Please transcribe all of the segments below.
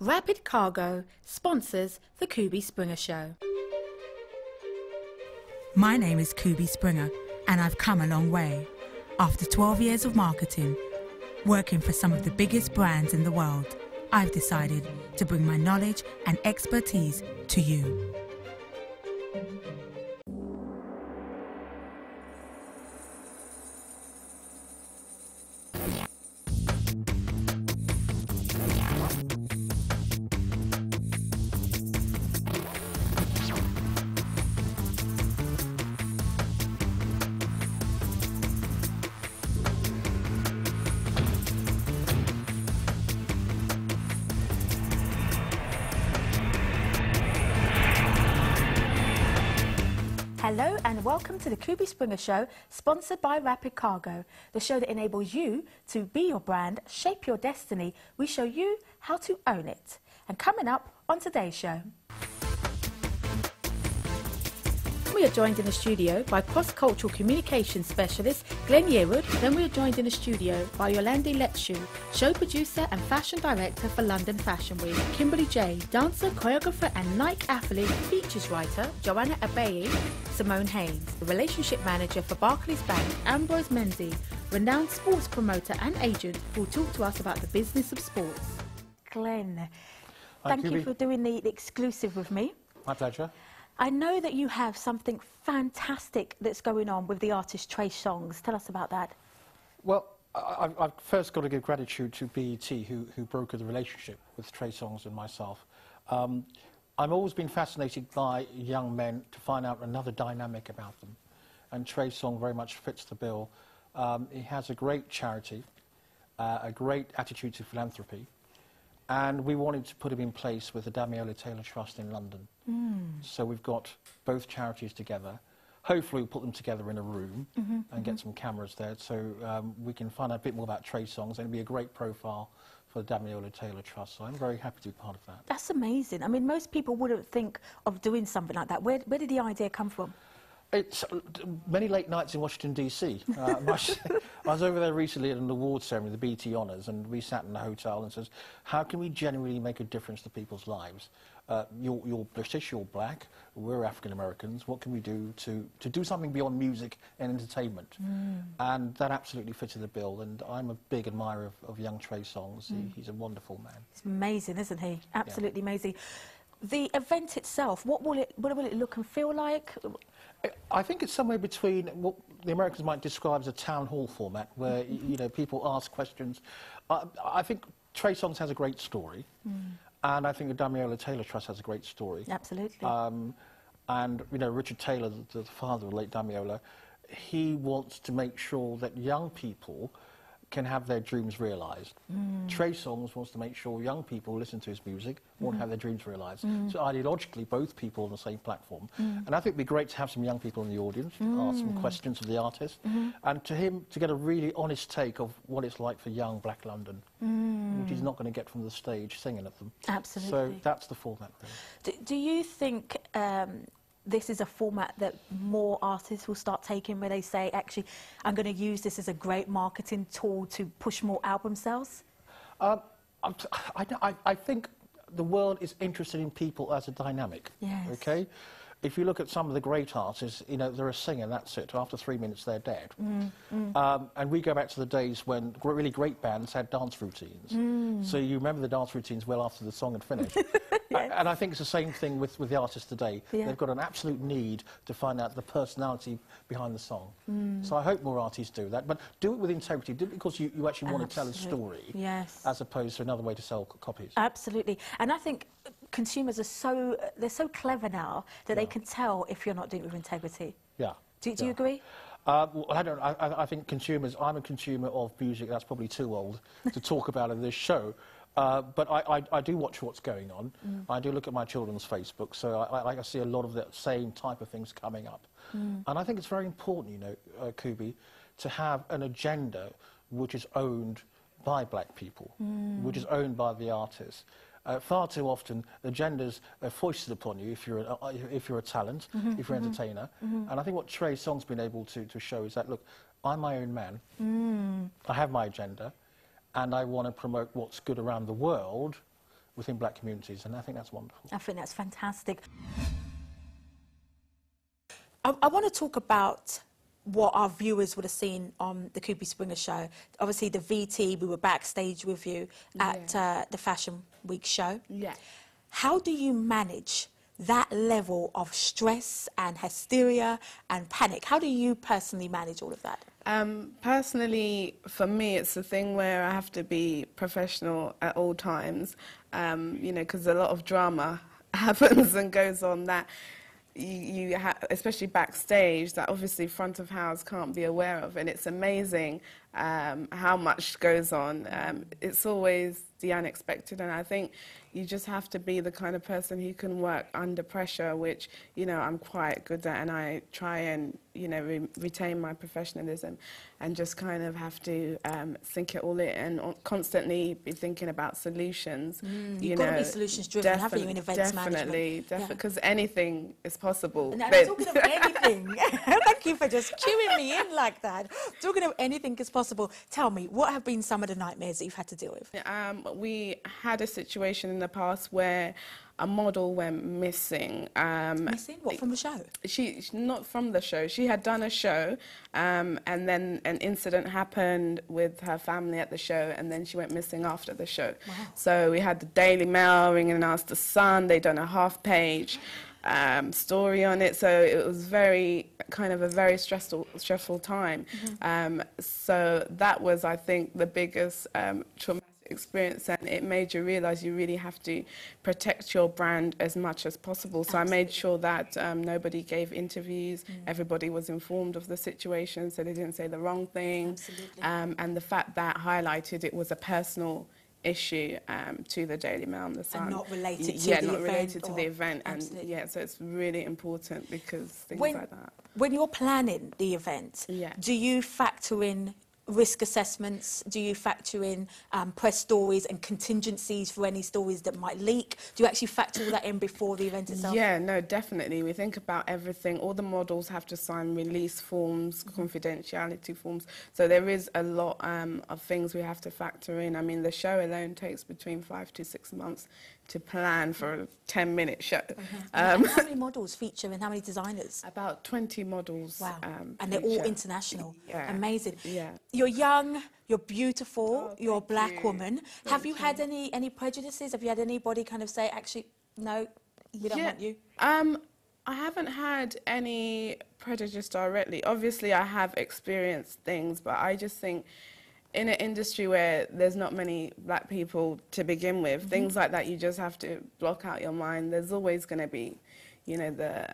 Rapid Cargo sponsors the Kubi Springer Show. My name is Kubi Springer, and I've come a long way. After 12 years of marketing, working for some of the biggest brands in the world, I've decided to bring my knowledge and expertise to you. Hello and welcome to the Kubi Springer Show, sponsored by Rapid Cargo, the show that enables you to be your brand, shape your destiny. We show you how to own it. And coming up on today's show, we are joined in the studio by cross-cultural communication specialist Glenn Yearwood. Then we are joined in the studio by Yolandi Letshu, show producer and fashion director for London Fashion Week, Kimberly J, dancer, choreographer and Nike athlete, features writer Joanna Abayi, Simone Haynes, the relationship manager for Barclays Bank, Ambrose Menzies, renowned sports promoter and agent, who will talk to us about the business of sports. Glenn, thank you for doing the exclusive with me. My pleasure. I know that you have something fantastic that's going on with the artist Trey Songz. Tell us about that. Well, I've first got to give gratitude to BET, who brokered the relationship with Trey Songz and myself. I've always been fascinated by young men to find out another dynamic about them. And Trey Songz very much fits the bill. He has a great charity, a great attitude to philanthropy. And we wanted to put him in place with the Damiola Taylor Trust in London. So we've got both charities together. Hopefully we'll put them together in a room and get some cameras there so we can find out a bit more about Trey Songz, and it'll be a great profile for the Damiola Taylor Trust. So I'm very happy to be part of that. That's amazing. I mean, most people wouldn't think of doing something like that. Where did the idea come from? It's many late nights in Washington, D.C. I was over there recently at an awards ceremony, the BT Honours, and we sat in a hotel and says, how can we genuinely make a difference to people's lives? You're British, you're black, we're African Americans. What can we do to do something beyond music and entertainment? And that absolutely fitted the bill, and I'm a big admirer of young Trey Songz. He's a wonderful man. It's amazing, isn't he? Absolutely amazing. The event itself, what will it look and feel like? I think it's somewhere between what the Americans might describe as a town hall format, where you know, people ask questions. I think Trey Songz has a great story, and I think the Damiola Taylor Trust has a great story. Absolutely. And you know, Richard Taylor, the father of late Damiola, he wants to make sure that young people can have their dreams realised. Trey Songz wants to make sure young people listen to his music, want to have their dreams realised. So ideologically, both people on the same platform. And I think it'd be great to have some young people in the audience, ask some questions of the artist, and to him to get a really honest take of what it's like for young black London, which he's not going to get from the stage singing at them. Absolutely. So that's the format. Do you think this is a format that more artists will start taking, where they say, actually, I'm going to use this as a great marketing tool to push more album sales? I think the world is interested in people as a dynamic. Yes. Okay? If you look at some of the great artists, you know, they're a singer, that's it. After 3 minutes, they're dead. And we go back to the days when really great bands had dance routines. So you remember the dance routines well after the song had finished. Yes. And I think it's the same thing with the artists today. They've got an absolute need to find out the personality behind the song. So I hope more artists do that. But do it with integrity. Do it because you actually want to tell a story. Yes. As opposed to another way to sell copies. Absolutely. And I think consumers are they're so clever now that they can tell if you're not doing it with integrity. Yeah. Do you agree? Well, I think consumers, I'm a consumer of music, that's probably too old to talk about in this show. But I do watch what's going on. I do look at my children's Facebook, so I see a lot of the same type of things coming up. And I think it's very important, you know, Kubi, to have an agenda which is owned by black people, which is owned by the artists. Far too often, the genders are foisted upon you if you're a talent, if you're an entertainer. And I think what Trey Songz's been able to show is that, look, I'm my own man. I have my agenda, and I want to promote what's good around the world within black communities, and I think that's wonderful. I think that's fantastic. I want to talk about what our viewers would have seen on the Kubi Springer show. Obviously, the VT, we were backstage with you at the Fashion Week show. Yeah. How do you manage that level of stress and hysteria and panic? How do you personally manage all of that? Personally, for me, it's a thing where I have to be professional at all times, you know, because a lot of drama happens and goes on that you especially backstage, that obviously front of house can't be aware of, and it's amazing how much goes on. It's always the unexpected, and I think you just have to be the kind of person who can work under pressure, which, you know, I'm quite good at, and I try and, you know, retain my professionalism and just kind of have to think it all in and constantly be thinking about solutions. You've got to be solutions driven, haven't you, in events management? Definitely, because anything is possible. And I'm talking of anything. Thank you for just cueing me in like that. Talking of anything is possible. Tell me, what have been some of the nightmares that you've had to deal with? We had a situation in the past where a model went missing. Missing? What, from the show? She's not from the show. She had done a show, and then an incident happened with her family at the show, and then she went missing after the show. Wow. So we had the Daily Mail ringing and asked the Sun. They'd done a half-page story on it, so it was very a very stressful time. So that was, I think, the biggest traumatic experience, and it made you realize you really have to protect your brand as much as possible. So I made sure that nobody gave interviews, everybody was informed of the situation, so they didn't say the wrong thing. And the fact that highlighted it was a personal issue to the Daily Mail and the Sun. And not related to the event. Yeah, not related to the event. And yeah, so it's really important because things like that. When you're planning the event, do you factor in risk assessments? Do you factor in press stories and contingencies for any stories that might leak? Do you actually factor all that in before the event itself? Yeah, no, definitely. We think about everything. All the models have to sign release forms, confidentiality forms. So there is a lot of things we have to factor in. I mean, the show alone takes between 5 to 6 months to plan for a 10-minute show. And how many models feature and how many designers? About 20 models. Wow. And they're all international. Yeah. Amazing. Yeah. You're young, you're beautiful, you're a black woman. Have you had any prejudices? Have you had anybody kind of say, actually, no, we don't want you? I haven't had any prejudice directly. Obviously, I have experienced things, but I just think in an industry where there's not many black people to begin with, things like that, you just have to block out your mind. There's always going to be, you know, the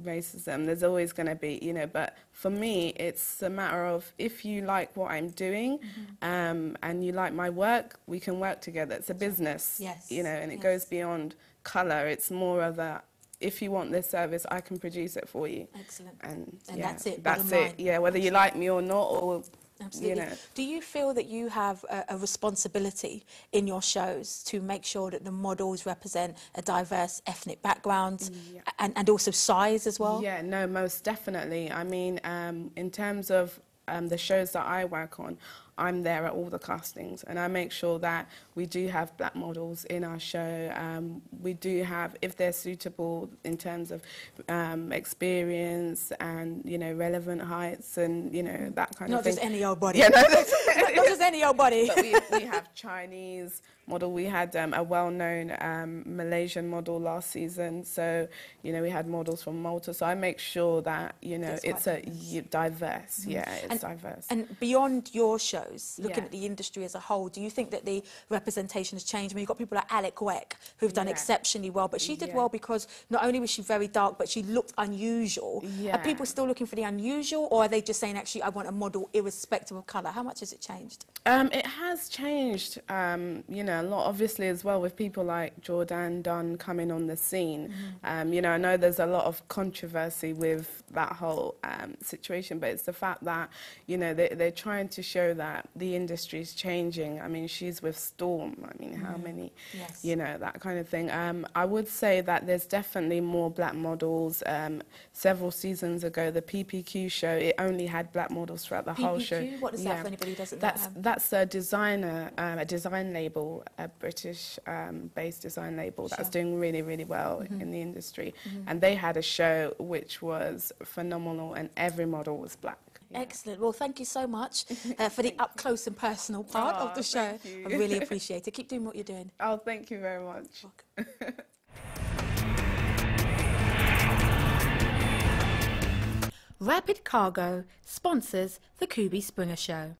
racism. There's always going to be, you know, but for me, it's a matter of if you like what I'm doing and you like my work, we can work together. It's a business, you know, and it goes beyond colour. It's more of a, if you want this service, I can produce it for you. Excellent. And yeah, that's it. That's it. Yeah, whether you like me or not, or absolutely. You know. Do you feel that you have a responsibility in your shows to make sure that the models represent a diverse ethnic background and also size as well? Yeah, no, most definitely. I mean, in terms of the shows that I work on, I'm there at all the castings, and I make sure that we do have black models in our show. We do have, if they're suitable in terms of experience and, you know, relevant heights and, you know, that kind of thing. Not just any old body. Yeah, no, not just any old body. But we have Chinese model. We had a well-known Malaysian model last season. So, you know, we had models from Malta. So I make sure that, you know, it's diverse. Yeah, it's diverse. And beyond your show, looking at the industry as a whole, do you think that the representation has changed? I mean, you've got people like Alec Weck who've done exceptionally well, but she did well because not only was she very dark, but she looked unusual. Are people still looking for the unusual, or are they just saying, actually, I want a model irrespective of colour? How much has it changed? It has changed, you know, a lot, obviously, as well, with people like Jordan Dunn coming on the scene. You know, I know there's a lot of controversy with that whole situation, but it's the fact that, you know, they're trying to show that that the industry's changing. I mean, she's with Storm. I mean, how many, Yes. you know, that kind of thing. I would say that there's definitely more black models. Several seasons ago, the PPQ show, it only had black models throughout the whole show. PPQ, what is that for anybody who doesn't know? That's a designer, a design label, a British-based design label that's doing really, really well in the industry. And they had a show which was phenomenal, and every model was black. Excellent. Well, thank you so much for the up close and personal part of the show. Thank you. I really appreciate it. Keep doing what you're doing. Oh, thank you very much. Rapid Cargo sponsors the Kubi Springer Show.